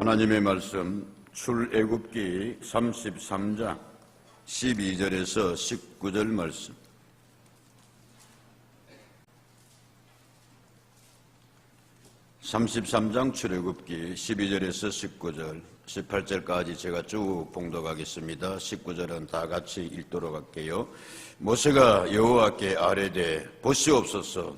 하나님의 말씀 출애굽기 33장 12절에서 19절 말씀. 33장 출애굽기 12절에서 19절, 18절까지 제가 쭉 봉독하겠습니다. 19절은 다 같이 읽도록 할게요. 모세가 여호와께 아뢰되 보시옵소서,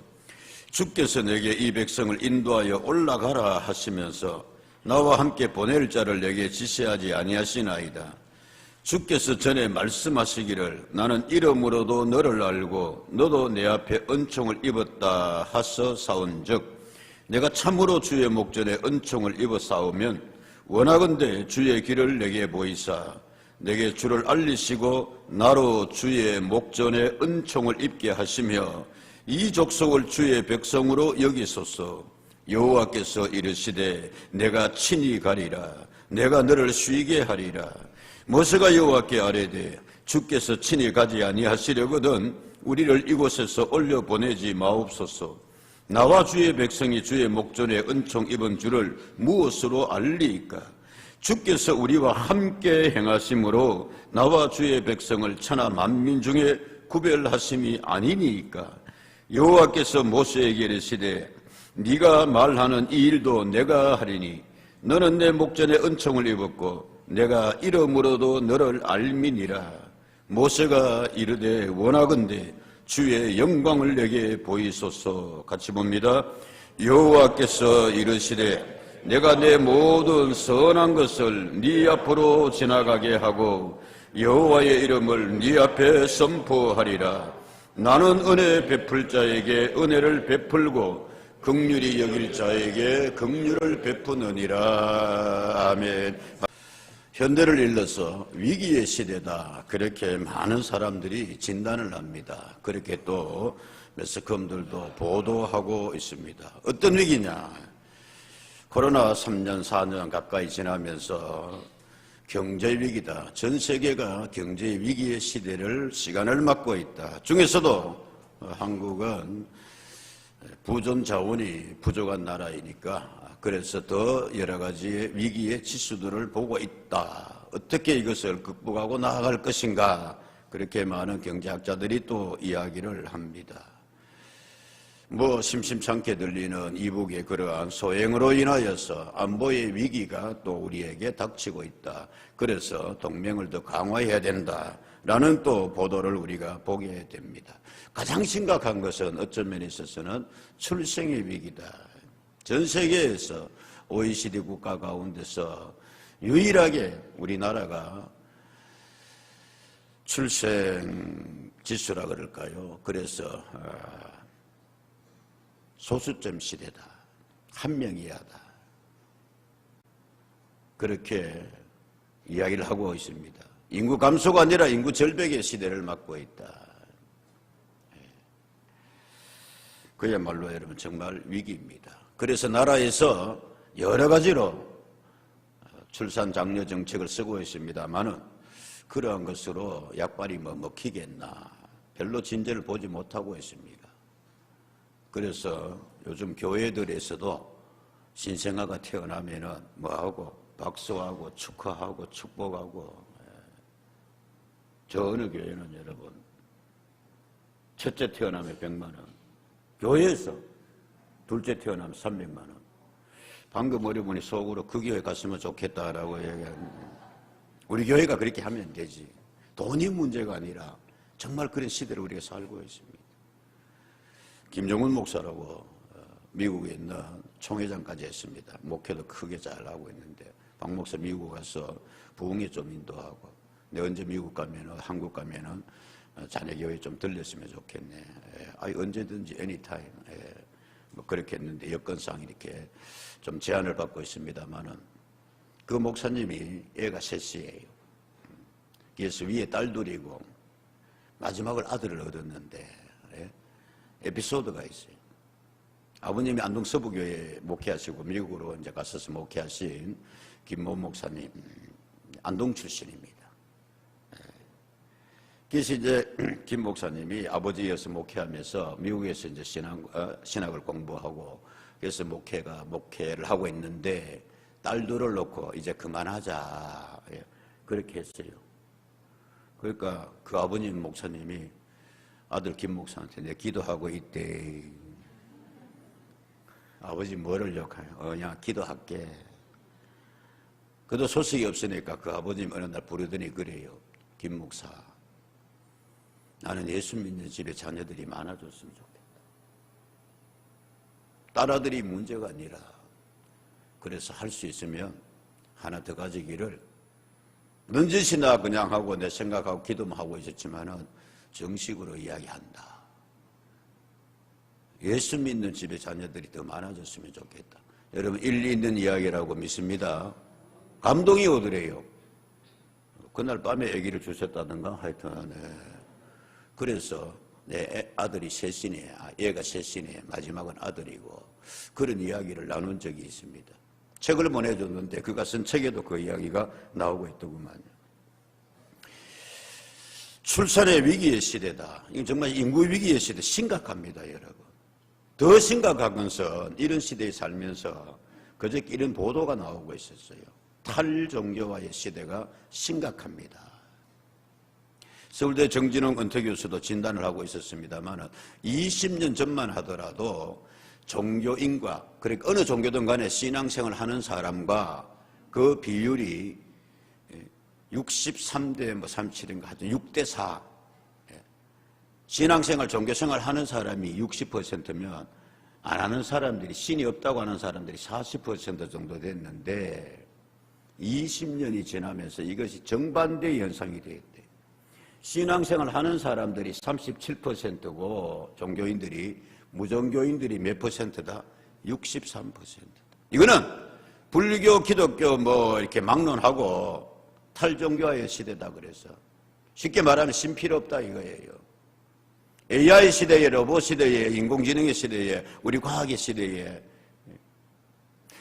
주께서 내게 이 백성을 인도하여 올라가라 하시면서 나와 함께 보낼 자를 내게 지시하지 아니하시나이다. 주께서 전에 말씀하시기를 나는 이름으로도 너를 알고 너도 내 앞에 은총을 입었다 하서 싸운즉 내가 참으로 주의 목전에 은총을 입어 싸우면 원하건대 주의 길을 내게 보이사 내게 주를 알리시고 나로 주의 목전에 은총을 입게 하시며 이 족속을 주의 백성으로 여기소서. 여호와께서 이르시되 내가 친히 가리라. 내가 너를 쉬게 하리라. 모세가 여호와께 아뢰되 주께서 친히 가지 아니하시려거든 우리를 이곳에서 올려보내지 마옵소서. 나와 주의 백성이 주의 목전에 은총 입은 줄을 무엇으로 알리이까? 주께서 우리와 함께 행하심으로 나와 주의 백성을 천하 만민 중에 구별하심이 아니니까? 여호와께서 모세에게 이르시되 네가 말하는 이 일도 내가 하리니 너는 내 목전에 은총을 입었고 내가 이름으로도 너를 알미니라. 모세가 이르되 원하건대 주의 영광을 내게 보이소서. 같이 봅니다. 여호와께서 이르시되 내가 내 모든 선한 것을 네 앞으로 지나가게 하고 여호와의 이름을 네 앞에 선포하리라. 나는 은혜 베풀 자에게 은혜를 베풀고 긍휼히 여길 자에게 긍휼을 베푸느니라. 아멘. 현대를 일러서 위기의 시대다, 그렇게 많은 사람들이 진단을 합니다. 그렇게 또 매스컴들도 보도하고 있습니다. 어떤 위기냐? 코로나 3년 4년 가까이 지나면서 경제위기다. 전 세계가 경제위기의 시간을 맞고 있다. 중에서도 한국은 부존 자원이 부족한 나라이니까 그래서 더 여러 가지의 위기의 지수들을 보고 있다. 어떻게 이것을 극복하고 나아갈 것인가? 그렇게 많은 경제학자들이 또 이야기를 합니다. 심심찮게 들리는 이북의 그러한 소행으로 인하여서 안보의 위기가 또 우리에게 닥치고 있다. 그래서 동맹을 더 강화해야 된다라는 또 보도를 우리가 보게 됩니다. 가장 심각한 것은 어떤 면에 있어서는 출생의 위기다. 전 세계에서 OECD 국가 가운데서 유일하게 우리나라가 출생 지수라 그럴까요? 그래서 소수점 시대다. 한 명 이하다. 그렇게 이야기를 하고 있습니다. 인구 감소가 아니라 인구 절벽의 시대를 맞고 있다. 그야말로 여러분 정말 위기입니다. 그래서 나라에서 여러 가지로 출산 장려 정책을 쓰고 있습니다만은 그러한 것으로 약발이 먹히겠나? 별로 진전을 보지 못하고 있습니다. 그래서 요즘 교회들에서도 신생아가 태어나면은 뭐하고 박수하고 축하하고 축복하고. 저 어느 교회는 여러분 첫째 태어나면 100만 원, 교회에서 둘째 태어나면 300만 원. 방금 어려분이 속으로 그 교회 갔으면 좋겠다라고 얘기하는데 우리 교회가 그렇게 하면 되지. 돈이 문제가 아니라 정말 그런 시대를 우리가 살고 있습니다. 김정은 목사라고 미국에 있는 총회장까지 했습니다. 목회도 크게 잘하고 있는데 박 목사 미국 가서 부흥회 좀 인도하고 내가 언제 미국 가면은 한국 가면은 자네 교회 좀 들렸으면 좋겠네. 언제든지 anytime. 그렇게 했는데 여건상 이렇게 좀 제한을 받고 있습니다만은 그 목사님이 애가 셋이에요. 그래서 위에 딸들이고 마지막을 아들을 얻었는데 에피소드가 있어요. 아버님이 안동 서부교회 목회하시고 미국으로 이제 갔어서 목회하신 김모 목사님, 안동 출신입니다. 그래서 이제 김 목사님이 아버지여서 목회하면서 미국에서 이제 신학을 공부하고 그래서 목회를 하고 있는데 딸들을 놓고 이제 그만하자. 예, 그렇게 했어요. 그러니까 그 아버님 목사님이 아들 김 목사한테 내 기도하고 있대. 아버지 뭐를 욕해요? 그냥 기도할게. 그도 소식이 없으니까 그 아버님 어느 날 부르더니 그래요. 김 목사, 나는 예수 믿는 집에 자녀들이 많아졌으면 좋겠다. 딸아들이 문제가 아니라 그래서 할 수 있으면 하나 더 가지기를 넌짓이나 그냥 하고 내 생각하고 기도만 하고 있었지만은 정식으로 이야기한다. 예수 믿는 집에 자녀들이 더 많아졌으면 좋겠다. 여러분 일리 있는 이야기라고 믿습니다. 감동이 오더래요. 그날 밤에 아기를 주셨다든가 하여튼 네. 그래서 내 아들이 셋이네. 얘가 셋이네. 마지막은 아들이고 그런 이야기를 나눈 적이 있습니다. 책을 보내줬는데 그가 쓴 책에도 그 이야기가 나오고 있더구만요. 출산의 위기의 시대다. 이건 정말 인구 위기의 시대 심각합니다, 여러분. 더 심각한 것은 이런 시대에 살면서 그저께 이런 보도가 나오고 있었어요. 탈종교화의 시대가 심각합니다. 서울대 정진홍 은퇴 교수도 진단을 하고 있었습니다만 20년 전만 하더라도 종교인과 그러니까 어느 종교든 간에 신앙생활을 하는 사람과 그 비율이 63대 37인가 하여튼 6대 4 신앙생활 종교생활 하는 사람이 60%면 안 하는 사람들이 신이 없다고 하는 사람들이 40% 정도 됐는데 20년이 지나면서 이것이 정반대의 현상이 되었대요. 신앙생활 하는 사람들이 37%고 종교인들이 무종교인들이 몇 퍼센트다? 63%. 이거는 불교, 기독교 뭐 이렇게 막론하고 탈종교화의 시대다 그래서 쉽게 말하면 신 필요 없다 이거예요. AI 시대에, 로봇 시대에, 인공지능의 시대에, 우리 과학의 시대에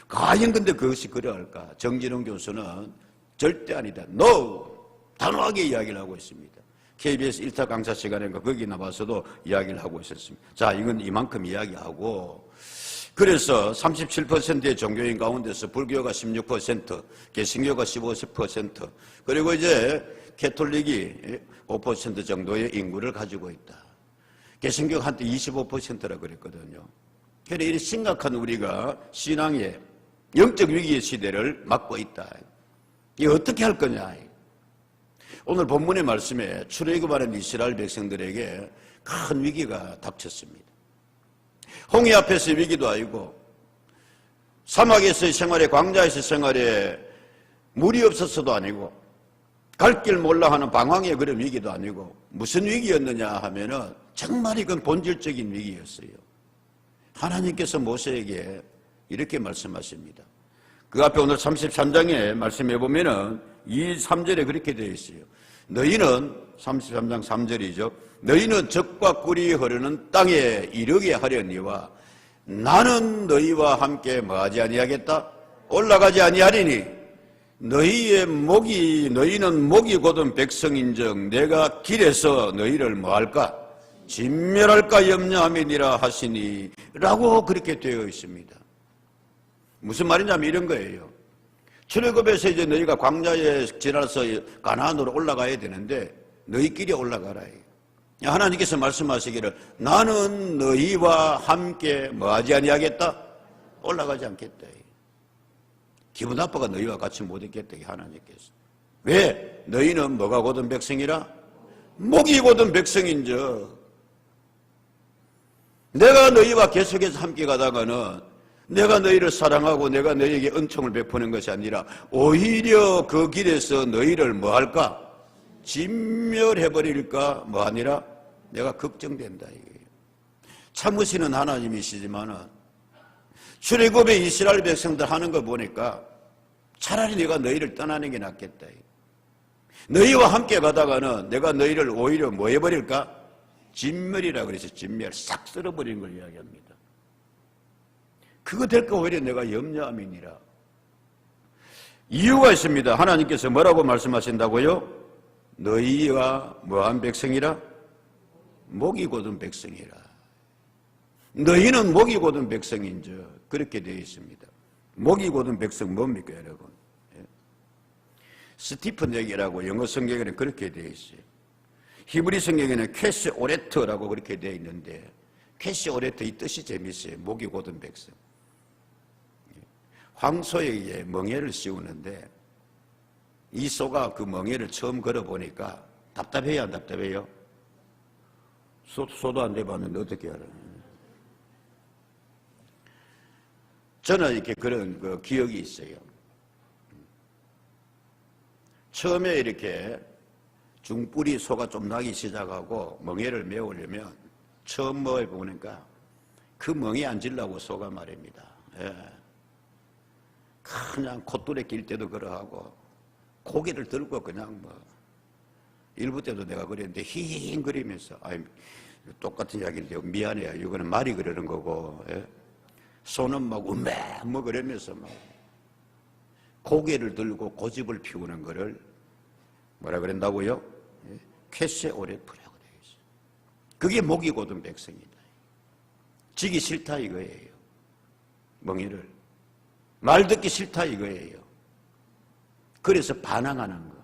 과연 근데 그것이 그러할까? 정진홍 교수는 절대 아니다. NO! 단호하게 이야기를 하고 있습니다. KBS 1타 강사 시간인가 거기 나와서도 이야기를 하고 있었습니다. 자, 이건 이만큼 이야기하고 그래서 37%의 종교인 가운데서 불교가 16%, 개신교가 15% 그리고 이제 캐톨릭이 5% 정도의 인구를 가지고 있다. 개신교가 한때 25%라 그랬거든요. 그래서 이런 심각한 우리가 신앙의 영적 위기의 시대를 맞고 있다. 이게 어떻게 할 거냐. 오늘 본문의 말씀에 출애굽하는 이스라엘 백성들에게 큰 위기가 닥쳤습니다. 홍해 앞에서의 위기도 아니고 사막에서의 생활에 광야에서의 생활에 물이 없어서도 아니고 갈 길 몰라 하는 방황의 그런 위기도 아니고 무슨 위기였느냐 하면은 정말 이건 본질적인 위기였어요. 하나님께서 모세에게 이렇게 말씀하십니다. 그 앞에 오늘 33장에 말씀해 보면은 2, 3절에 그렇게 되어 있어요. 너희는 33장 3절이죠. 너희는 젖과 꿀이 흐르는 땅에 이르게 하려니와 나는 너희와 함께 뭐하지 아니하겠다? 올라가지 아니하리니 너희는 목이 곧은 백성인즉 내가 길에서 너희를 뭐할까? 진멸할까 염려함이니라 하시니 라고 그렇게 되어 있습니다. 무슨 말이냐면 이런 거예요. 출애굽에서 이제 너희가 광야에 지나서 가나안으로 올라가야 되는데 너희끼리 올라가라. 하나님께서 말씀하시기를 나는 너희와 함께 뭐하지 아니하겠다? 올라가지 않겠다. 기분 나빠가 너희와 같이 못 있겠다. 하나님께서. 왜? 너희는 뭐가 곧은 백성이라? 목이 곧은 백성인즉 내가 너희와 계속해서 함께 가다가는 내가 너희를 사랑하고 내가 너희에게 은총을 베푸는 것이 아니라 오히려 그 길에서 너희를 뭐할까? 진멸해버릴까? 뭐 아니라 내가 걱정된다. 이거예요. 참으시는 하나님이시지만은 출애굽에 이스라엘 백성들 하는 거 보니까 차라리 내가 너희를 떠나는 게 낫겠다. 너희와 함께 가다가는 내가 너희를 오히려 뭐 해버릴까? 진멸이라 그래서 진멸 싹 쓸어버리는 걸 이야기합니다. 그거 될까 오히려 내가 염려함이니라. 이유가 있습니다. 하나님께서 뭐라고 말씀하신다고요? 너희가 뭐한 백성이라? 목이 곧은 백성이라. 너희는 목이 곧은 백성인즉 그렇게 되어 있습니다. 목이 곧은 백성 뭡니까, 여러분? 스티픈 얘기라고 영어 성경에는 그렇게 되어 있어요. 히브리 성경에는 퀘시 오레트라고 그렇게 되어 있는데, 퀘시 오레트 이 뜻이 재밌어요. 목이 곧은 백성. 황소에게 멍에를 씌우는데 이 소가 그 멍에를 처음 걸어보니까 답답해요, 안 답답해요? 소도 안 돼봤는데 어떻게 알아요? 저는 이렇게 그런 그 기억이 있어요. 처음에 이렇게 중뿔이 소가 좀 나기 시작하고 멍에를 메우려면 처음 먹어보니까 그 멍에 앉으려고 소가 말입니다. 예. 그냥 콧줄에 낄 때도 그러하고 고개를 들고 그냥 뭐 일부 때도 내가 그랬는데 힝거리면서 똑같은 이야기인데 미안해요. 이거는 말이 그러는 거고 예? 소는 막 음메 뭐 그러면서 막 고개를 들고 고집을 피우는 거를 뭐라 그런다고요? 예? 퀘세 오레프라고 되어 있어요. 그게 목이 곧은 백성이다. 지기 싫다 이거예요. 멍에를 말 듣기 싫다 이거예요. 그래서 반항하는 거.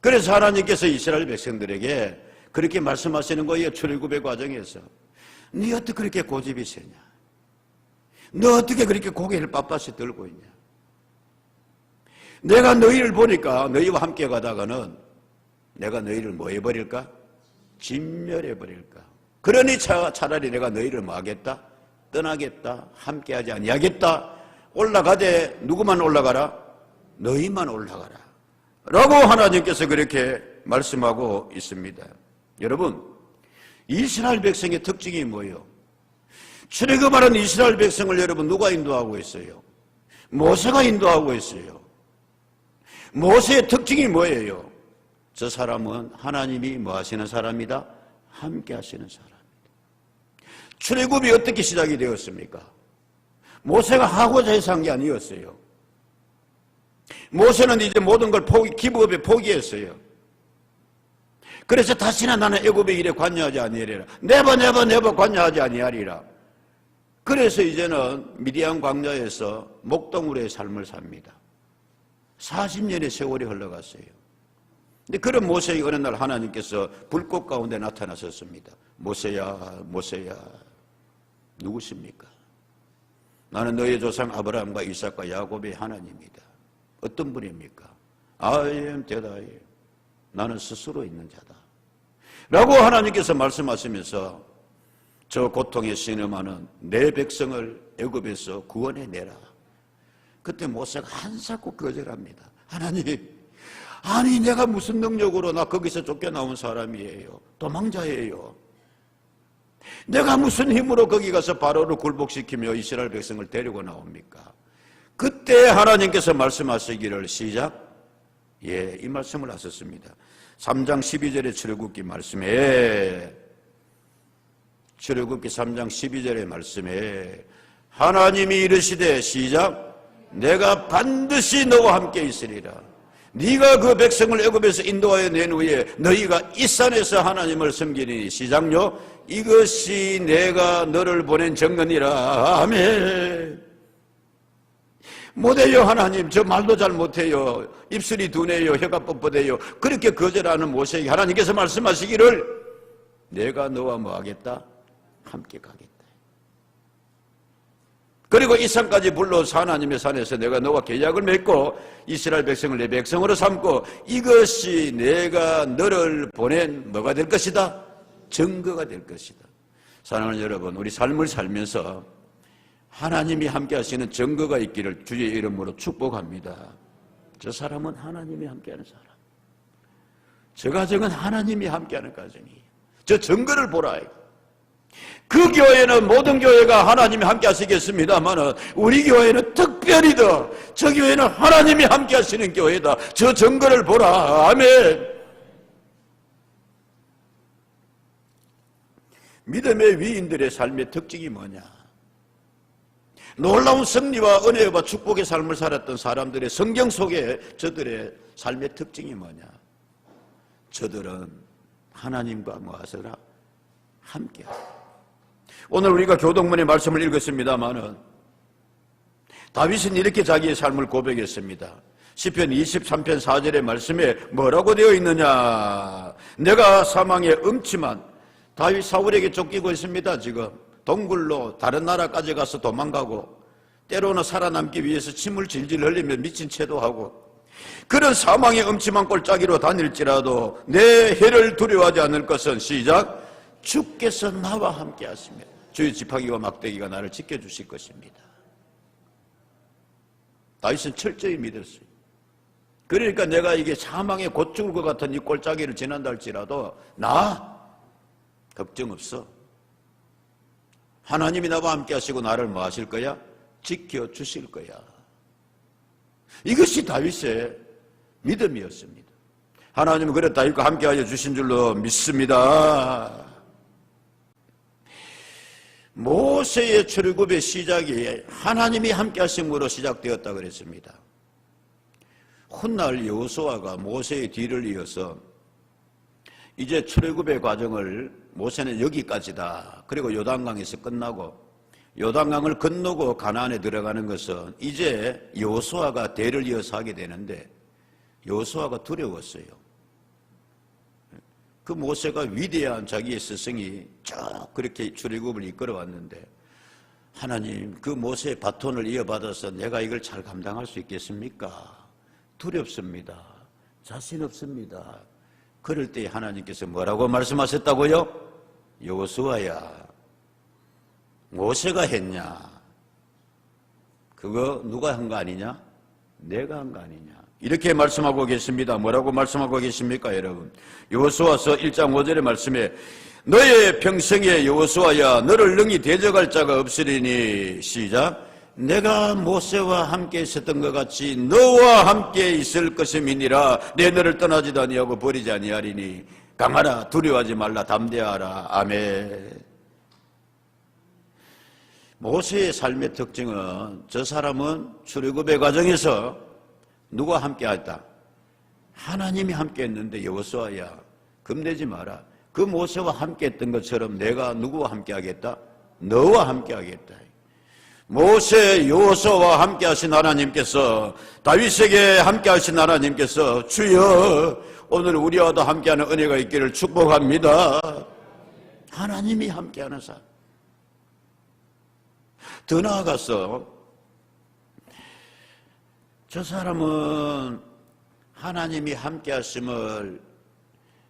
그래서 하나님께서 이스라엘 백성들에게 그렇게 말씀하시는 거예요. 출애굽의 과정에서. 네 어떻게 그렇게 고집이 세냐? 너 어떻게 그렇게 고개를 빳빳이 들고 있냐? 내가 너희를 보니까 너희와 함께 가다가는 내가 너희를 뭐 해버릴까? 진멸해버릴까? 그러니 차라리 내가 너희를 뭐 하겠다? 떠나겠다? 함께하지 아니하겠다? 올라가되 누구만 올라가라? 너희만 올라가라 라고 하나님께서 그렇게 말씀하고 있습니다. 여러분, 이스라엘 백성의 특징이 뭐예요? 출애굽하는 이스라엘 백성을 여러분 누가 인도하고 있어요? 모세가 인도하고 있어요. 모세의 특징이 뭐예요? 저 사람은 하나님이 뭐 하시는 사람이다? 함께 하시는 사람이다. 출애굽이 어떻게 시작이 되었습니까? 모세가 하고자 해서 한 게 아니었어요. 모세는 이제 모든 걸 기부업에 포기했어요. 그래서 다시는 나는 애굽의 일에 관여하지 아니하리라. 네버 관여하지 아니하리라. 그래서 이제는 미디안 광야에서 목동으로의 삶을 삽니다. 40년의 세월이 흘러갔어요. 근데 그런 모세에게 어느 날 하나님께서 불꽃 가운데 나타나셨습니다. 모세야, 모세야, 누구십니까? 나는 너의 조상 아브라함과 이삭과 야곱의 하나님이다. 어떤 분입니까? I am that I am. 나는 스스로 있는 자다. 라고 하나님께서 말씀하시면서 저 고통에 신음하는 내 백성을 애굽에서 구원해내라. 그때 모세가 한사코 거절합니다. 하나님, 아니 내가 무슨 능력으로 나 거기서 쫓겨나온 사람이에요. 도망자예요. 내가 무슨 힘으로 거기 가서 바로를 굴복시키며 이스라엘 백성을 데리고 나옵니까? 그때 하나님께서 말씀하시기를 시작. 예, 이 말씀을 하셨습니다. 3장 12절의 출애굽기 말씀에 출애굽기 3장 12절의 말씀에 하나님이 이르시되 시작. 내가 반드시 너와 함께 있으리라. 네가 그 백성을 애굽에서 인도하여 낸 후에 너희가 이 산에서 하나님을 섬기니 시작요. 이것이 내가 너를 보낸 증거니라. 아멘. 못해요 하나님. 저 말도 잘 못해요. 입술이 둔해요. 혀가 뻣뻣해요. 그렇게 거절하는 모세에게 하나님께서 말씀하시기를 내가 너와 뭐 하겠다? 함께 가겠다. 그리고 이 산까지 불러서 하나님의 산에서 내가 너와 계약을 맺고 이스라엘 백성을 내 백성으로 삼고 이것이 내가 너를 보낸 뭐가 될 것이다? 증거가 될 것이다. 사랑하는 여러분, 우리 삶을 살면서 하나님이 함께 하시는 증거가 있기를 주의 이름으로 축복합니다. 저 사람은 하나님이 함께하는 사람. 저 가정은 하나님이 함께하는 가정이에요. 저 증거를 보라. 그 교회는 모든 교회가 하나님이 함께 하시겠습니다만 우리 교회는 특별히 더 저 교회는 하나님이 함께 하시는 교회다. 저 증거를 보라. 아멘. 믿음의 위인들의 삶의 특징이 뭐냐? 놀라운 승리와 은혜와 축복의 삶을 살았던 사람들의 성경 속에 저들의 삶의 특징이 뭐냐? 저들은 하나님과 뭐 하시라? 함께 하시라. 오늘 우리가 교동문의 말씀을 읽었습니다마는 다윗은 이렇게 자기의 삶을 고백했습니다. 시편 23편 4절의 말씀에 뭐라고 되어 있느냐? 내가 사망의 음침한, 다윗 사울에게 쫓기고 있습니다. 지금 동굴로 다른 나라까지 가서 도망가고, 때로는 살아남기 위해서 침을 질질 흘리며 미친 채도 하고, 그런 사망의 음침한 골짜기로 다닐지라도 내 해를 두려워하지 않을 것은 시작, 주께서 나와 함께 하시며 주의 지팡이와 막대기가 나를 지켜주실 것입니다. 다윗은 철저히 믿었어요. 그러니까 내가 이게 사망에 곧 죽을 것 같은 이 골짜기를 지난다 할지라도 나 걱정 없어. 하나님이 나와 함께 하시고 나를 뭐 하실 거야? 지켜주실 거야. 이것이 다윗의 믿음이었습니다. 하나님은 그래 다윗과 함께하여 주신 줄로 믿습니다. 모세의 출애굽의 시작이 하나님이 함께하심으로 시작되었다 그랬습니다. 훗날 여호수아가 모세의 뒤를 이어서 이제 출애굽의 과정을 모세는 여기까지다. 그리고 요단강에서 끝나고 요단강을 건너고 가나안에 들어가는 것은 이제 여호수아가 대를 이어서 하게 되는데 여호수아가 두려웠어요. 그 모세가 위대한 자기의 스승이 쭉 그렇게 출애굽을 이끌어왔는데 하나님 그 모세의 바톤을 이어받아서 내가 이걸 잘 감당할 수 있겠습니까? 두렵습니다. 자신 없습니다. 그럴 때 하나님께서 뭐라고 말씀하셨다고요? 여호수아야, 모세가 했냐? 그거 누가 한 거 아니냐? 내가 한 거 아니냐? 이렇게 말씀하고 계십니다. 뭐라고 말씀하고 계십니까, 여러분? 여호수아서 1장 5절의 말씀에 너의 평생에 여호수아야 너를 능히 대적할 자가 없으리니 시작, 내가 모세와 함께 있었던 것 같이 너와 함께 있을 것임이니라. 내 너를 떠나지도 아니하고 버리지 아니하리니 강하라 두려워하지 말라 담대하라. 아멘. 모세의 삶의 특징은 저 사람은 출애굽의 과정에서 누가 함께 했다? 하나님이 함께 했는데 여호수아야 겁내지 마라. 그 모세와 함께 했던 것처럼 내가 누구와 함께 하겠다? 너와 함께 하겠다. 모세 여호수아와 함께 하신 하나님께서 다윗에게 함께 하신 하나님께서 주여 오늘 우리와도 함께하는 은혜가 있기를 축복합니다. 하나님이 함께하는 사람. 더 나아가서 저 사람은 하나님이 함께 하심을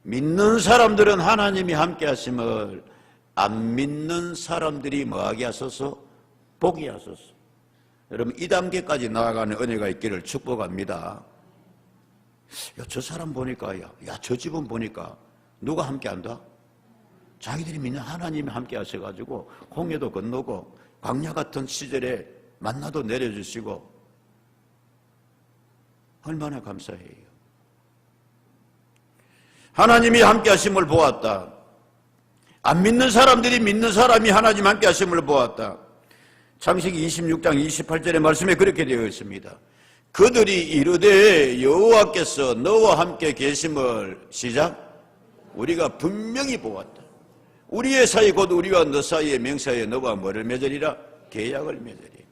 믿는 사람들은 하나님이 함께 하심을 안 믿는 사람들이 뭐하게 하소서? 보게 하소서. 여러분 이 단계까지 나아가는 은혜가 있기를 축복합니다. 야, 저 사람 보니까 저 집은 보니까 누가 함께한다? 자기들이 믿는 하나님이 함께 하셔가지고 홍해도 건너고 광야 같은 시절에 만나도 내려주시고 얼마나 감사해요. 하나님이 함께 하심을 보았다. 안 믿는 사람들이 믿는 사람이 하나님 함께 하심을 보았다. 창세기 26장 28절의 말씀에 그렇게 되어 있습니다. 그들이 이르되 여호와께서 너와 함께 계심을 시작 우리가 분명히 보았다. 우리의 사이 곧 우리와 너 사이의 맹사에 너와 뭐를 맺으리라? 계약을 맺으리.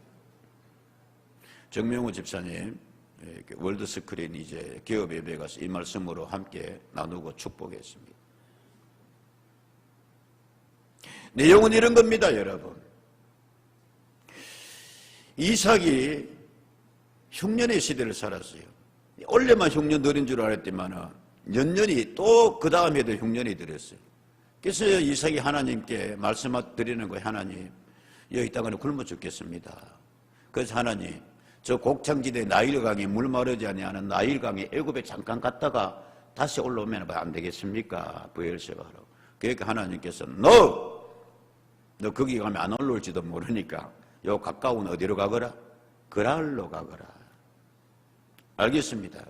정명호 집사님 월드스크린 이제 기업 예배에 가서 이 말씀으로 함께 나누고 축복했습니다. 내용은 이런 겁니다, 여러분. 이삭이 흉년의 시대를 살았어요. 원래만 흉년 들인 줄 알았지만 연년이 또 그 다음에도 흉년이 들었어요. 그래서 이삭이 하나님께 말씀드리는 거예요. 하나님, 여기 땅은 굶어 죽겠습니다. 그래서 하나님, 저 곡창지대 나일강에 물 마르지 아니하는 나일강에 애굽에 잠깐 갔다가 다시 올라오면 안 되겠습니까? 부엘세바로. 그러니까 하나님께서 너 거기 가면 안 올라올지도 모르니까 요 가까운 어디로 가거라? 그랄로 가거라. 알겠습니다.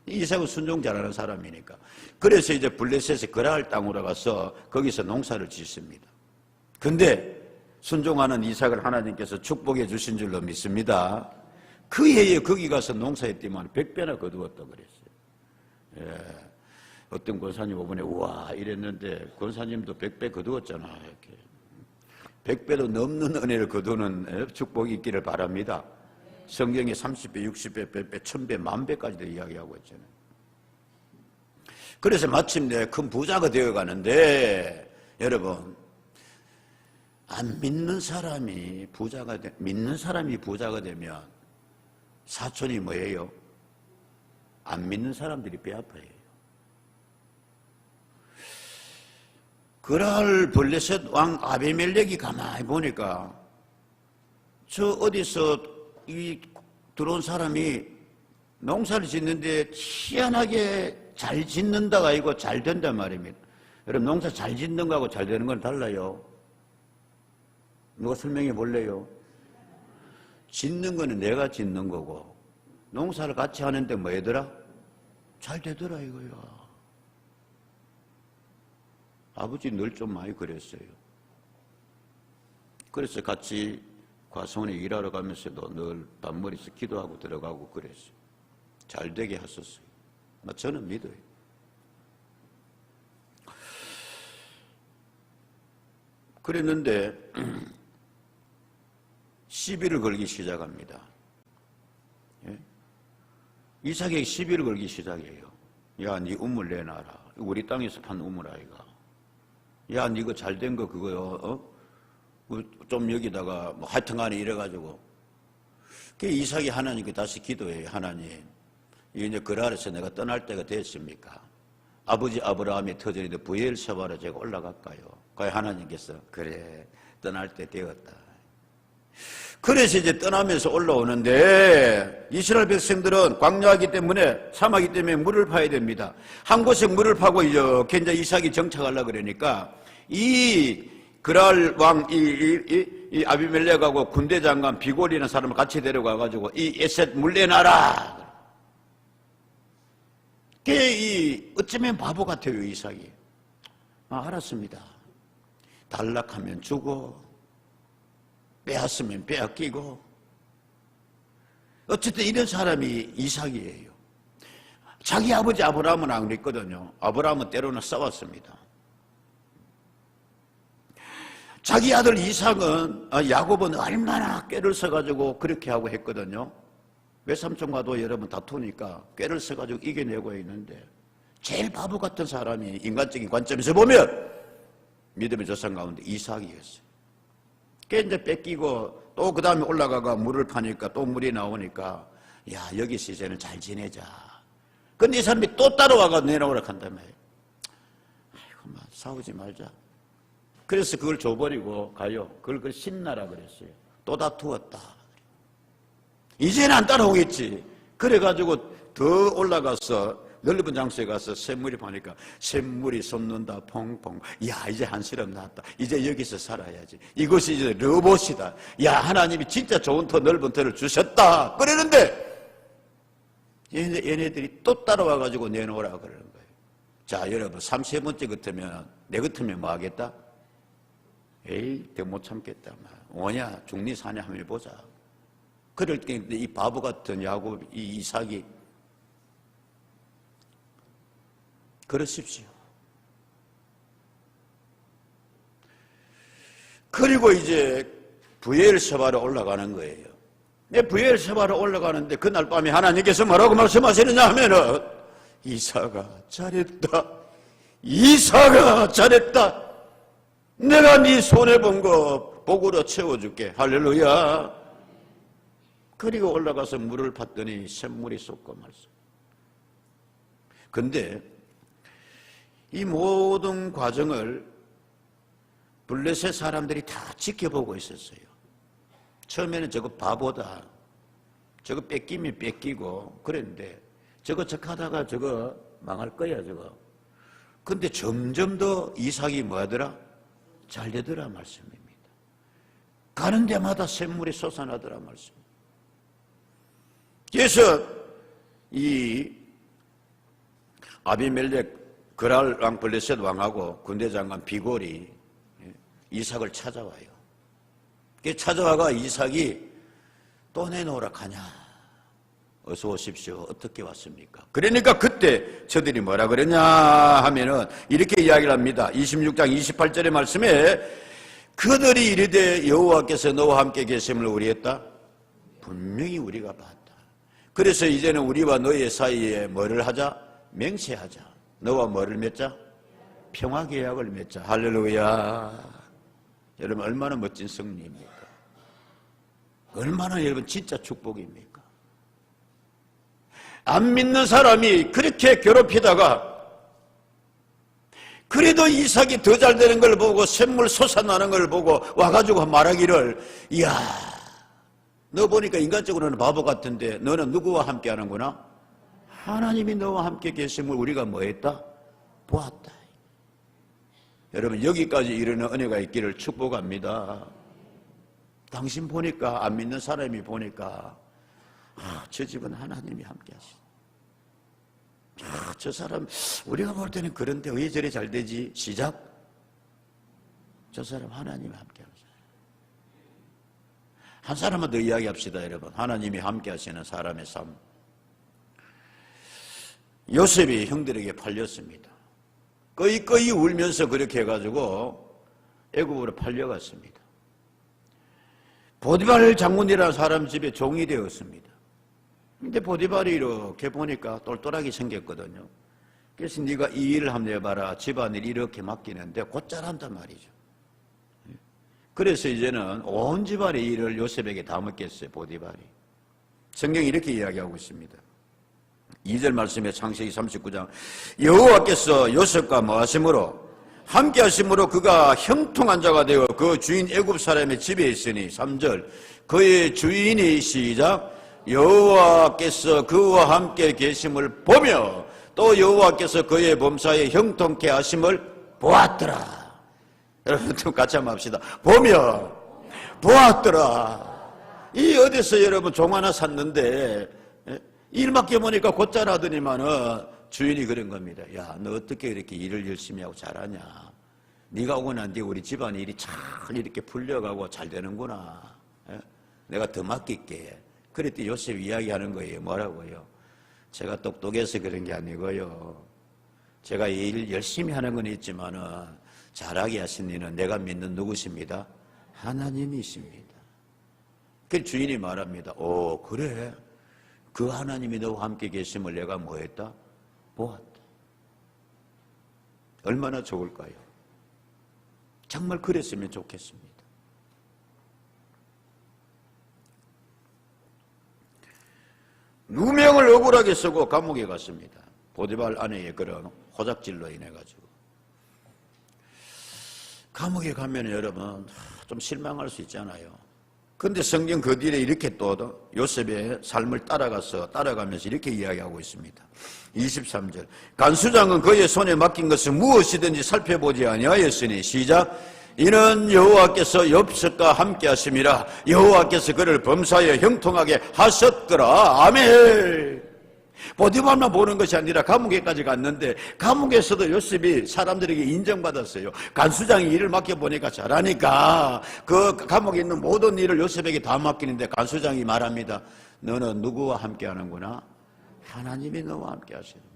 이삭은 순종 잘하는 사람이니까. 그래서 이제 블레셋의 그랄 땅으로 가서 거기서 농사를 짓습니다. 근데 순종하는 이삭을 하나님께서 축복해 주신 줄로 믿습니다. 그 해에 거기 가서 농사했더만 100배나 거두었다고 그랬어요. 예. 어떤 권사님 이번에 우와 이랬는데 권사님도 100배 거두었잖아. 이렇게. 100배도 넘는 은혜를 거두는 축복이 있기를 바랍니다. 성경에 30배, 60배, 100배, 1000배, 10,000배까지도 이야기하고 있잖아요. 그래서 마침내 큰 부자가 되어가는데, 여러분, 안 믿는 사람이 믿는 사람이 부자가 되면 사촌이 뭐예요? 안 믿는 사람들이 배 아파요. 그랄 블레셋 왕 아비멜렉이 가만히 보니까 저 어디서 이 들어온 사람이 농사를 짓는데 희한하게 잘 짓는다가 아니고 잘 된단 말입니다. 여러분, 농사 잘 짓는 거하고 잘 되는 건 달라요. 누가 설명해 볼래요? 짓는 거는 내가 짓는 거고, 농사를 같이 하는데 뭐 얘들아? 잘 되더라 이거야. 아버지 늘 좀 많이 그랬어요. 그래서 같이 과수원에 일하러 가면서도 늘 밤머리에서 기도하고 들어가고 그랬어요. 잘 되게 하셨어요. 저는 믿어요. 그랬는데 시비를 걸기 시작합니다. 예? 이삭에게 시비를 걸기 시작해요. 야, 네 우물 내놔라. 우리 땅에서 판 우물 아이가. 야, 네 거 잘 된 거 그거요. 좀 여기다가 뭐 하여튼간에 이래가지고. 그 이삭이 하나님께 다시 기도해요. 하나님, 이제 그랄에서 내가 떠날 때가 됐습니까? 아버지 아브라함이 터전인데 브엘세바로 제가 올라갈까요? 그 하나님께서 그래, 떠날 때 되었다. 그래서 이제 떠나면서 올라오는데 이스라엘 백성들은 광야이기 때문에, 사막이기 때문에 물을 파야 됩니다. 한 곳에 물을 파고 이렇게 이제 이삭이 정착하려고 그러니까 이 그랄 왕 이 아비멜렉하고 군대 장관 비골이라는 사람을 같이 데려가가지고 이 에셋 물 내놔라. 그게 어쩌면 바보 같아요, 이삭이. 알았습니다. 단락하면 주고 빼앗으면 빼앗기고, 어쨌든 이런 사람이 이삭이에요. 자기 아버지 아브라함은 안 그랬거든요. 아브라함은 때로는 싸웠습니다. 자기 아들 이삭은, 야곱은 얼마나 꾀를 써가지고 그렇게 하고 했거든요. 외삼촌과도 여러분 다투니까 꾀를 써가지고 이겨내고 있는데, 제일 바보 같은 사람이 인간적인 관점에서 보면 믿음의 조상 가운데 이삭이었어요. 그 이제 뺏기고 또 그 다음에 올라가가 물을 파니까 또 물이 나오니까, 야, 여기서 이제는 잘 지내자. 근데 이 사람이 또 따라와가 내놓으라 한다며. 아이고, 싸우지 말자. 그래서 그걸 줘버리고 가요. 그걸 신나라 그랬어요. 또 다투었다. 이제는 안 따라오겠지. 그래가지고 더 올라가서 넓은 장소에 가서 샘물이 파니까 샘물이 솟는다 퐁퐁. 야, 이제 한시름 났다. 이제 여기서 살아야지. 이것이 이제 로봇이다. 야, 하나님이 진짜 좋은 터, 넓은 터를 주셨다. 그러는데 얘네들이 또 따라와가지고 내놓으라 그러는 거예요. 자, 여러분, 3세번째 같으면, 내 같으면 뭐 하겠다? 에이, 더 못 참겠다. 뭐냐, 죽니 사냐 한번 보자. 그럴 때 이 바보 같은 야곱, 이 이삭이, 그러십시오. 그리고 이제 브엘세바로 올라가는 거예요. 브엘세바로 올라가는데 그날 밤에 하나님께서 뭐라고 말씀하시느냐 하면은, 이삭아 잘했다. 이삭아 잘했다. 내가 네 손해 본 거 복으로 채워줄게. 할렐루야. 그리고 올라가서 물을 팠더니 샘물이 쏟고 말씀. 근데 이 모든 과정을 블레셋 사람들이 다 지켜보고 있었어요. 처음에는 저거 바보다, 저거 뺏기면 뺏기고 그랬는데, 저거 하다가 저거 망할 거야 저거. 근데 점점 더 이삭이 뭐하더라? 잘 되더라 말씀입니다. 가는 데마다 샘물이 솟아나더라 말씀. 그래서 이 아비멜렉 그랄 왕 블레셋 왕하고 군대 장관 비골이 이삭을 찾아와요. 찾아와가 이삭이 또 내놓으라 하냐. 어서 오십시오. 어떻게 왔습니까? 그러니까 그때 저들이 뭐라 그러냐 하면은 이렇게 이야기를 합니다. 26장 28절의 말씀에 그들이 이르되 여호와께서 너와 함께 계심을 우리 했다. 분명히 우리가 봤다. 그래서 이제는 우리와 너의 사이에 뭐를 하자? 맹세하자. 너와 뭐를 맺자? 평화계약을 맺자. 할렐루야. 여러분 얼마나 멋진 승리입니까? 얼마나 여러분 진짜 축복입니까? 안 믿는 사람이 그렇게 괴롭히다가 그래도 이삭이 더 잘 되는 걸 보고 샘물 솟아나는 걸 보고 와가지고 말하기를, 이야, 너 보니까 인간적으로는 바보 같은데 너는 누구와 함께 하는구나? 하나님이 너와 함께 계심을 우리가 뭐 했다? 보았다. 여러분 여기까지 이르는 은혜가 있기를 축복합니다. 당신 보니까, 안 믿는 사람이 보니까, 저 집은 하나님이 함께 하시네. 저 사람 우리가 볼 때는 그런데 왜 저래 잘 되지? 시작. 저 사람 하나님이 함께 하시네. 한 사람만 더 이야기합시다. 여러분 하나님이 함께 하시는 사람의 삶. 요셉이 형들에게 팔렸습니다. 꺼이꺼이 울면서 그렇게 해가지고 애굽으로 팔려갔습니다. 보디발 장군이라는 사람 집에 종이 되었습니다. 근데 보디발이 이렇게 보니까 똘똘하게 생겼거든요. 그래서 네가 이 일을 한번 해봐라. 집안일 이렇게 맡기는데 곧잘 한단 말이죠. 그래서 이제는 온 집안의 일을 요셉에게 다 맡겼어요. 보디발이. 성경이 이렇게 이야기하고 있습니다. 2절 말씀에 창세기 39장 여호와께서 요셉과 뭐하심으로 함께 하심으로 그가 형통한 자가 되어 그 주인 애굽 사람의 집에 있으니 3절 그의 주인이 시작 여호와께서 그와 함께 계심을 보며 또 여호와께서 그의 범사에 형통케 하심을 보았더라. 여러분 좀 같이 한번 합시다. 보며 보았더라. 이 어디서 여러분 종 하나 샀는데 일 맡겨보니까 곧잘 하더니만은 주인이 그런 겁니다. 야, 너 어떻게 이렇게 일을 열심히 하고 잘하냐? 네가 오고 난 뒤에 우리 집안 일이 잘 이렇게 풀려가고 잘 되는구나. 내가 더 맡길게. 그랬더니 요셉 이야기하는 거예요. 뭐라고요? 제가 똑똑해서 그런 게 아니고요. 제가 일 열심히 하는 건 있지만은 잘하게 하신 이는 내가 믿는 누구십니다? 하나님이십니다. 그 주인이 말합니다. 오, 그래? 그 하나님이 너와 함께 계심을 내가 뭐 했다? 보았다. 얼마나 좋을까요? 정말 그랬으면 좋겠습니다. 누명을 억울하게 쓰고 감옥에 갔습니다. 보디발 아내의 그런 호작질로 인해 가지고. 감옥에 가면 여러분 좀 실망할 수 있잖아요. 근데 성경 그 뒤에 이렇게 또 요셉의 삶을 따라가면서 이렇게 이야기하고 있습니다. 23절 간수장은 그의 손에 맡긴 것을 무엇이든지 살펴보지 아니하였으니 시작 이는 여호와께서 엽석과 함께 하심이라 여호와께서 그를 범사에 형통하게 하셨더라. 아멘. 보디발만 보는 것이 아니라 감옥에까지 갔는데 감옥에서도 요셉이 사람들에게 인정받았어요. 간수장이 일을 맡겨보니까 잘하니까 그 감옥에 있는 모든 일을 요셉에게 다 맡기는데 간수장이 말합니다. 너는 누구와 함께 하는구나? 하나님이 너와 함께 하시는 거야.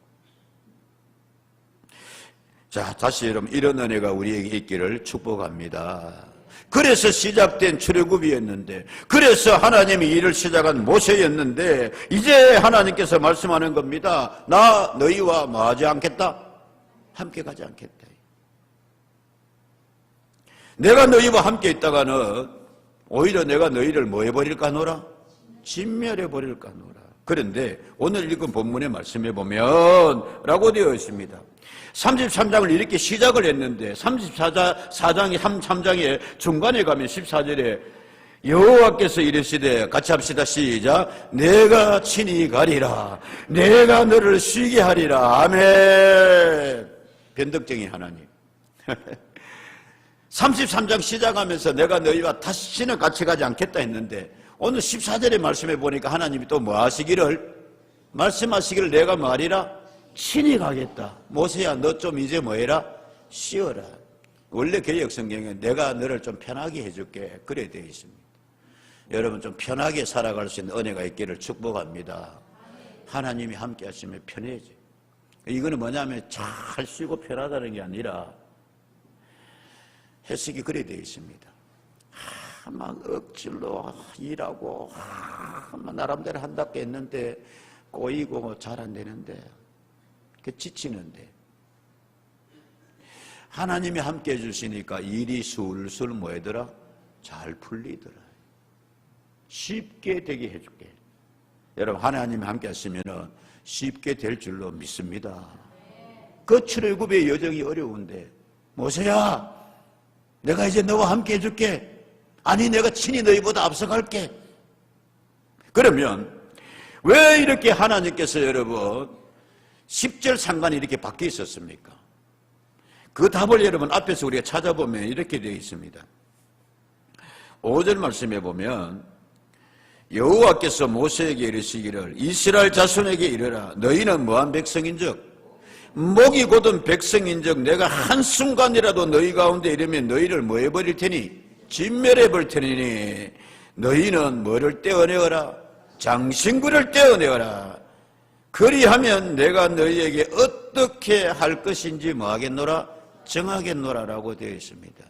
자, 다시 여러분 이런 은혜가 우리에게 있기를 축복합니다. 그래서 시작된 출애굽이었는데 그래서 하나님이 일을 시작한 모세였는데 이제 하나님께서 말씀하는 겁니다. 나 너희와 뭐 하지 않겠다? 함께 가지 않겠다. 내가 너희와 함께 있다가는 오히려 내가 너희를 뭐 해버릴까 하노라? 진멸해버릴까 하노라. 그런데 오늘 읽은 본문의 말씀에 보면 라고 되어 있습니다. 33장을 이렇게 시작을 했는데 34장의 3장의 중간에 가면 14절에 여호와께서 이르시되 같이 합시다. 시작. 내가 친히 가리라. 내가 너를 쉬게 하리라. 아멘. 변덕쟁이 하나님. 33장 시작하면서 내가 너희와 다시는 같이 가지 않겠다 했는데 오늘 14절의 말씀에 보니까 하나님이 또 뭐 하시기를 말씀하시기를 내가 말이라 친히 가겠다. 모세야 너 좀 이제 뭐해라? 쉬어라. 원래 개역 성경에 내가 너를 좀 편하게 해줄게 그래 되어 있습니다. 여러분 좀 편하게 살아갈 수 있는 은혜가 있기를 축복합니다. 하나님이 함께 하시면 편해져. 이거는 뭐냐면 잘 쉬고 편하다는 게 아니라 해석이 그래 되어 있습니다. 막 억지로 일하고 막 나름대로 한답게 했는데 꼬이고 잘 안 되는데 지치는데 하나님이 함께 해주시니까 일이 술술 뭐하더라? 잘 풀리더라. 쉽게 되게 해줄게. 여러분 하나님이 함께 하시면 쉽게 될 줄로 믿습니다. 그 출애굽의 여정이 어려운데 모세야 내가 이제 너와 함께 해줄게. 아니 내가 친히 너희보다 앞서갈게. 그러면 왜 이렇게 하나님께서 여러분 10절 상관이 이렇게 바뀌어 있었습니까? 그 답을 여러분 앞에서 우리가 찾아보면 이렇게 되어 있습니다. 5절 말씀에 보면 여호와께서 모세에게 이르시기를 이스라엘 자손에게 이르라 너희는 뭐한 백성인즉 목이 곧은 백성인즉 내가 한순간이라도 너희 가운데 이르면 너희를 뭐 해버릴 테니 진멸해 볼 테니 너희는 뭐를 떼어내어라 장신구를 떼어내어라 그리하면 내가 너희에게 어떻게 할 것인지 뭐 하겠노라 정하겠노라라고 되어 있습니다.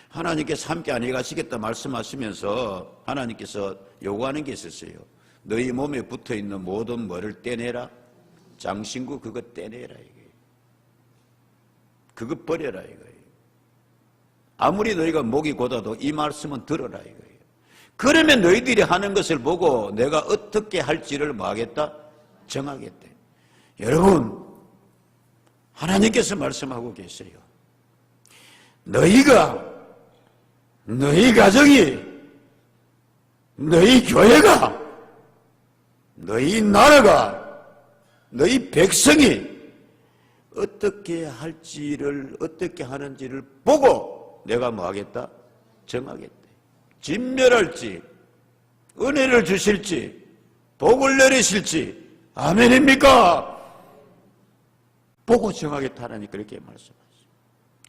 하나님께서 함께 안 해가시겠다 말씀하시면서 하나님께서 요구하는 게 있었어요. 너희 몸에 붙어있는 모든 뭐를 떼내라 장신구 그거 떼내라 이거예요. 그거 버려라 이거예요. 아무리 너희가 목이 곧아도 이 말씀은 들어라 이거예요. 그러면 너희들이 하는 것을 보고 내가 어떻게 할지를 뭐 하겠다? 정하겠대. 여러분 하나님께서 말씀하고 계세요. 너희가 너희 가정이 너희 교회가 너희 나라가 너희 백성이 어떻게 할지를 어떻게 하는지를 보고 내가 뭐 하겠다? 정하겠대. 진멸할지 은혜를 주실지 복을 내리실지 아멘입니까? 보고 정하겠다 하나님 그렇게 말씀하세요.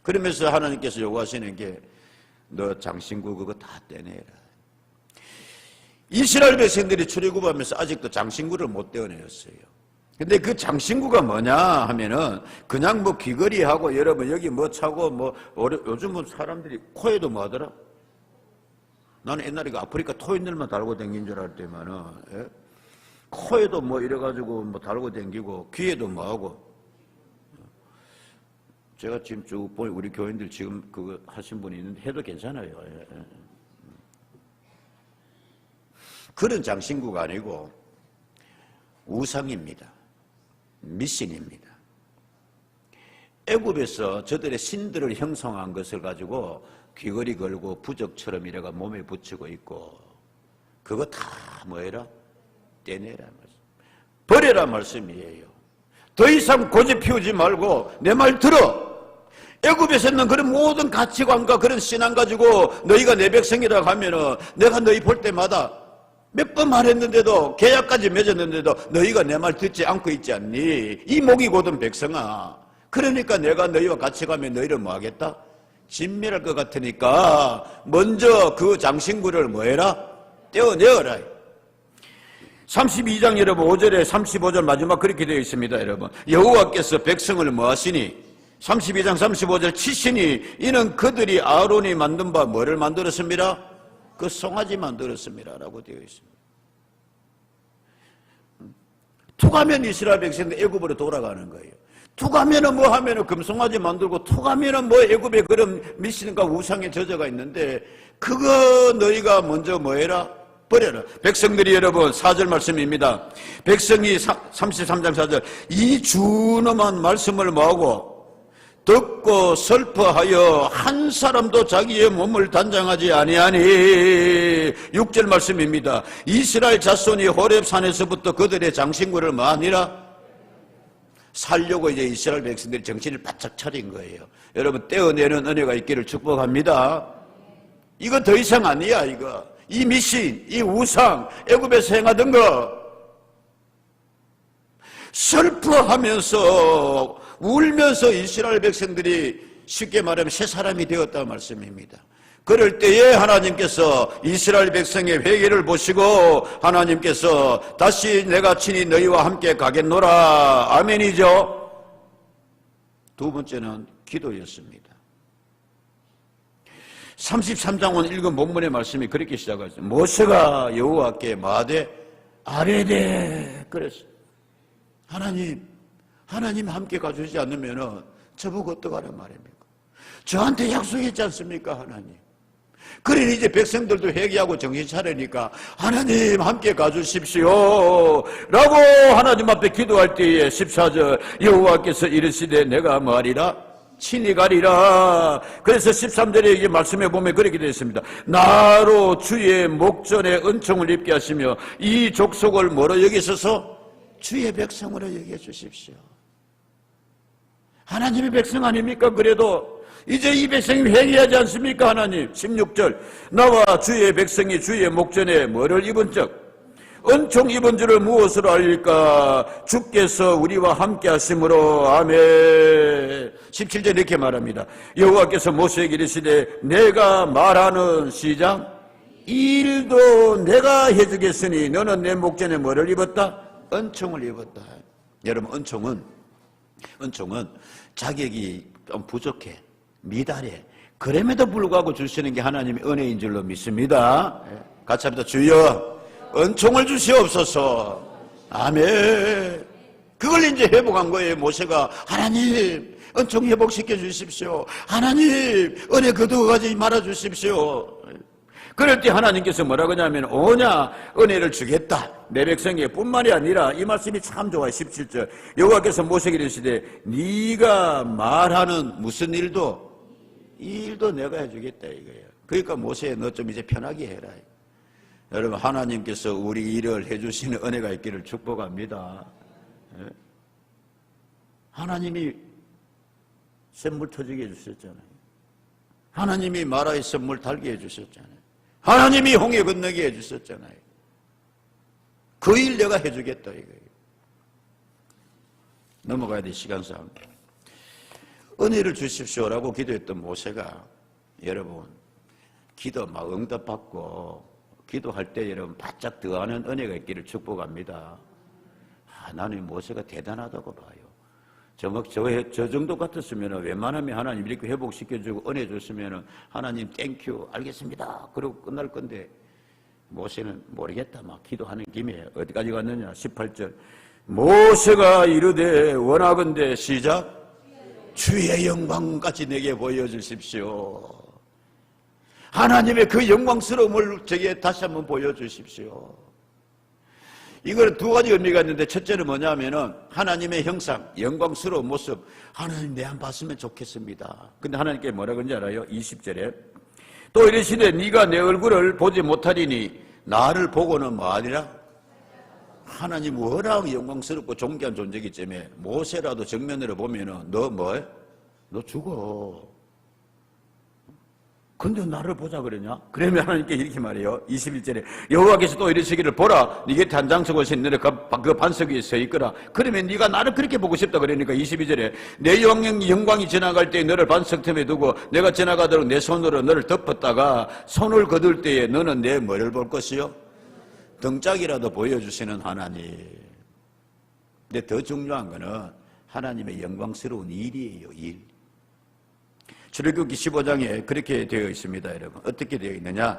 그러면서 하나님께서 요구하시는 게 너 장신구 그거 다 떼내라. 이스라엘 백성들이 출애굽하면서 아직도 장신구를 못 떼어내었어요. 근데 그 장신구가 뭐냐 하면은 그냥 뭐 귀걸이하고 여러분 여기 뭐 차고 뭐 요즘은 사람들이 코에도 뭐 하더라? 나는 옛날에 그 아프리카 토인들만 달고 다닌 줄 알았더만은 예? 코에도 뭐 이래가지고 뭐 달고 다니고 귀에도 뭐 하고 제가 지금 쭉 보니 우리 교인들 지금 그거 하신 분이 있는데 해도 괜찮아요. 예. 그런 장신구가 아니고 우상입니다. 미신입니다. 애굽에서 저들의 신들을 형성한 것을 가지고 귀걸이 걸고 부적처럼 이래가 몸에 붙이고 있고 그거 다 뭐해라? 떼내라 말씀. 버려라 말씀이에요. 더 이상 고집 피우지 말고 내 말 들어. 애굽에서는 그런 모든 가치관과 그런 신앙 가지고 너희가 내 백성이라고 하면은 내가 너희 볼 때마다 몇 번 말했는데도 계약까지 맺었는데도 너희가 내 말 듣지 않고 있지 않니? 이 목이 곧은 백성아. 그러니까 내가 너희와 같이 가면 너희를 뭐 하겠다? 진멸할 것 같으니까 먼저 그 장신구를 뭐 해라? 떼어내어라. 32장 여러분 5절에 35절 마지막 그렇게 되어 있습니다. 여러분 여호와께서 백성을 뭐 하시니 32장 35절 치시니 이는 그들이 아론이 만든 바 뭐를 만들었습니다? 그 송아지 만들었습니다 라고 되어 있습니다. 툭하면 이스라엘 백성들 애굽으로 돌아가는 거예요. 툭하면은 뭐 하면은 금송아지 만들고 툭하면은 뭐 애굽에 그런 미신과 우상의 저저가 있는데 그거 너희가 먼저 뭐 해라? 버려라. 백성들이 여러분 4절 말씀입니다. 백성이 33장 4절 이 준엄한 말씀을 뭐하고 듣고 슬퍼하여 한 사람도 자기의 몸을 단장하지 아니하니 6절 말씀입니다. 이스라엘 자손이 호렙산에서부터 그들의 장신구를 뭐 아니라 살려고 이제 이스라엘 백성들이 정신을 바짝 차린 거예요. 여러분 떼어내는 은혜가 있기를 축복합니다. 이거 더 이상 아니야 이거. 이 미신, 이 우상, 애굽에서 행하던 거 슬퍼하면서 울면서 이스라엘 백성들이 쉽게 말하면 새 사람이 되었다는 말씀입니다. 그럴 때에 하나님께서 이스라엘 백성의 회개를 보시고 하나님께서 다시 내가 친히 너희와 함께 가겠노라. 아멘이죠. 두 번째는 기도였습니다. 33장 오늘 읽은 본문의 말씀이 그렇게 시작하죠. 모세가 여호와께 말하되 아뢰되 그랬어요. 하나님 함께 가주지 않으면 저보고 어떡하란 말입니까? 저한테 약속했지 않습니까, 하나님? 그러니 이제 백성들도 회개하고 정신 차리니까 하나님 함께 가주십시오 라고 하나님 앞에 기도할 때에 14절 여호와께서 이르시되 내가 뭐하리라? 친히 가리라. 그래서 13절에 이게 말씀해 보면 그렇게 되어 있습니다. 나로 주의 목전에 은총을 입게 하시며 이 족속을 뭐로 여기소서? 주의 백성으로 여겨주십시오. 하나님의 백성 아닙니까? 그래도 이제 이 백성이 회개하지 않습니까? 하나님 16절 나와 주의 백성이 주의 목전에 뭐를 입은 적 은총 입은 줄을 무엇으로 알릴까? 주께서 우리와 함께 하심으로 아멘. 17절 이렇게 말합니다. 여호와께서 모세에게 이르시되 내가 말하는 시작 이 일도 내가 해주겠으니 너는 내 목전에 뭐를 입었다? 은총을 입었다. 여러분 은총은 자격이 좀 부족해 미달해 그럼에도 불구하고 주시는 게 하나님의 은혜인 줄로 믿습니다. 같이 합니다. 주여 은총을 주시옵소서. 아멘. 그걸 이제 회복한 거예요. 모세가 하나님 은총 회복시켜 주십시오. 하나님 은혜 거두어가지 말아 주십시오. 그럴 때 하나님께서 뭐라고 하냐면 오냐 은혜를 주겠다. 내 백성에게 뿐만이 아니라 이 말씀이 참 좋아요. 17절 여호와께서 모세에게 이르시되 네가 말하는 무슨 일도 이 일도 내가 해주겠다 이거예요. 그러니까 모세 너 좀 이제 편하게 해라. 여러분 하나님께서 우리 일을 해주시는 은혜가 있기를 축복합니다. 하나님이 샘물 터지게 해주셨잖아요. 하나님이 마라의 샘물 달게 해주셨잖아요. 하나님이 홍해 건너게 해주셨잖아요. 그 일 내가 해주겠다 이거예요. 넘어가야 돼 시간상. 은혜를 주십시오라고 기도했던 모세가 여러분 기도 막 응답받고 기도할 때 여러분 바짝 더하는 은혜가 있기를 축복합니다. 나는 모세가 대단하다고 봐요. 저 정도 같았으면 웬만하면 하나님 이렇게 회복시켜주고 은혜 줬으면 하나님 땡큐 알겠습니다 그러고 끝날 건데 모세는 모르겠다 막 기도하는 김에 어디까지 갔느냐 18절 모세가 이르되 원하건대 시작 주의 영광까지 내게 보여주십시오. 하나님의 그 영광스러움을 저게 다시 한번 보여주십시오. 이거는 두 가지 의미가 있는데 첫째는 뭐냐면은 하나님의 형상, 영광스러운 모습 하나님 내 한 봤으면 좋겠습니다. 근데 하나님께 뭐라 그런지 알아요? 20절에 또 이르시되 네가 내 얼굴을 보지 못하리니 나를 보고는 뭐하리라? 하나님 워낙 영광스럽고 존귀한 존재이기 때문에 모세라도 정면으로 보면은 너 뭐해? 너 죽어. 근데 나를 보자 그러냐? 그러면 하나님께 이렇게 말해요. 21절에 여호와께서 또 이르시기를 보라 네 곁에 한 장석 옷이 너를 그 반석 위에 서 있거라. 그러면 네가 나를 그렇게 보고 싶다 그러니까 22절에 내 영광이 지나갈 때 너를 반석 틈에 두고 내가 지나가도록 내 손으로 너를 덮었다가 손을 거둘 때에 너는 내 뭐를 볼 것이요? 등짝이라도 보여주시는 하나님. 근데 더 중요한 거는 하나님의 영광스러운 일이에요. 일. 출애굽기 15장에 그렇게 되어 있습니다. 여러분 어떻게 되어 있느냐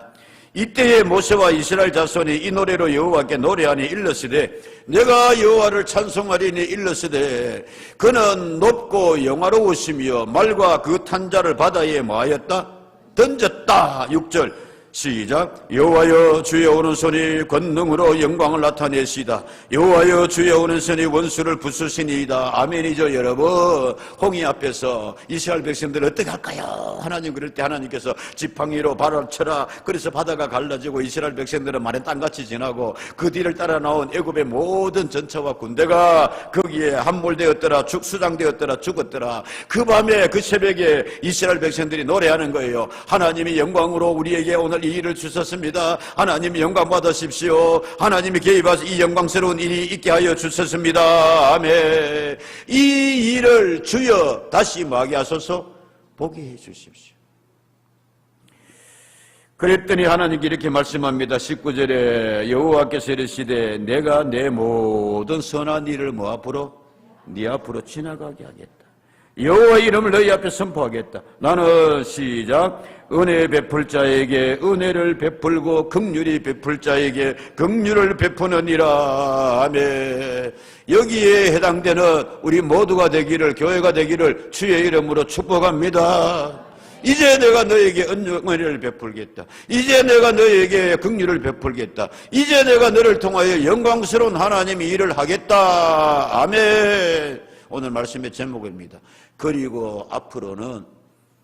이때에 모세와 이스라엘 자손이 이 노래로 여호와께 노래하니 일러스되 내가 여호와를 찬송하리니 일러스되 그는 높고 영화로우시며 말과 그 탄 자를 바다에 뭐하였다? 던졌다. 6절 시작 여호와여 주의 오른손이 권능으로 영광을 나타내시다. 여호와여 주의 오른손이 원수를 부수시니이다. 아멘이죠. 여러분 홍해 앞에서 이스라엘 백성들 어떻게 할까요? 하나님 그럴 때 하나님께서 지팡이로 발을 쳐라. 그래서 바다가 갈라지고 이스라엘 백성들은 마른 땅같이 지나고 그 뒤를 따라 나온 애굽의 모든 전차와 군대가 거기에 함몰되었더라 수장되었더라 죽었더라. 그 밤에 그 새벽에 이스라엘 백성들이 노래하는 거예요. 하나님이 영광으로 우리에게 오늘 이 일을 주셨습니다. 하나님이 영광 받으십시오. 하나님이 개입하셔 이 영광스러운 일이 있게 하여 주셨습니다. 아멘. 이 일을 주여 다시 뭐하게 하소서? 보게 해 주십시오. 그랬더니 하나님께 이렇게 말씀합니다. 19절에 여호와께서 이르시되 내가 내 모든 선한 일을 뭐 앞으로? 네 앞으로 지나가게 하겠다. 여호와의 이름을 너희 앞에 선포하겠다. 나는 시작. 은혜 베풀 자에게 은혜를 베풀고 긍휼히 베풀 자에게 긍휼을 베푸느니라. 아멘. 여기에 해당되는 우리 모두가 되기를, 교회가 되기를 주의 이름으로 축복합니다. 이제 내가 너에게 은혜를 베풀겠다. 이제 내가 너에게 긍휼을 베풀겠다. 이제 내가 너를 통하여 영광스러운 하나님의 일을 하겠다. 아멘. 오늘 말씀의 제목입니다. 그리고 앞으로는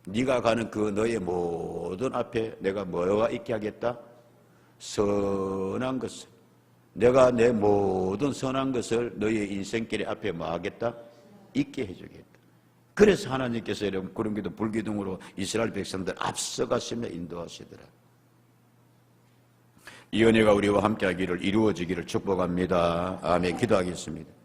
네가 가는 그 너의 모든 앞에 내가 뭐가 있게 하겠다? 선한 것을. 내가 내 모든 선한 것을 너의 인생길 앞에 뭐 하겠다? 있게 해주겠다. 그래서 하나님께서 여러분 구름기둥 불기둥으로 이스라엘 백성들 앞서가시며 인도하시더라. 이 은혜가 우리와 함께하기를, 이루어지기를 축복합니다. 아멘. 기도하겠습니다.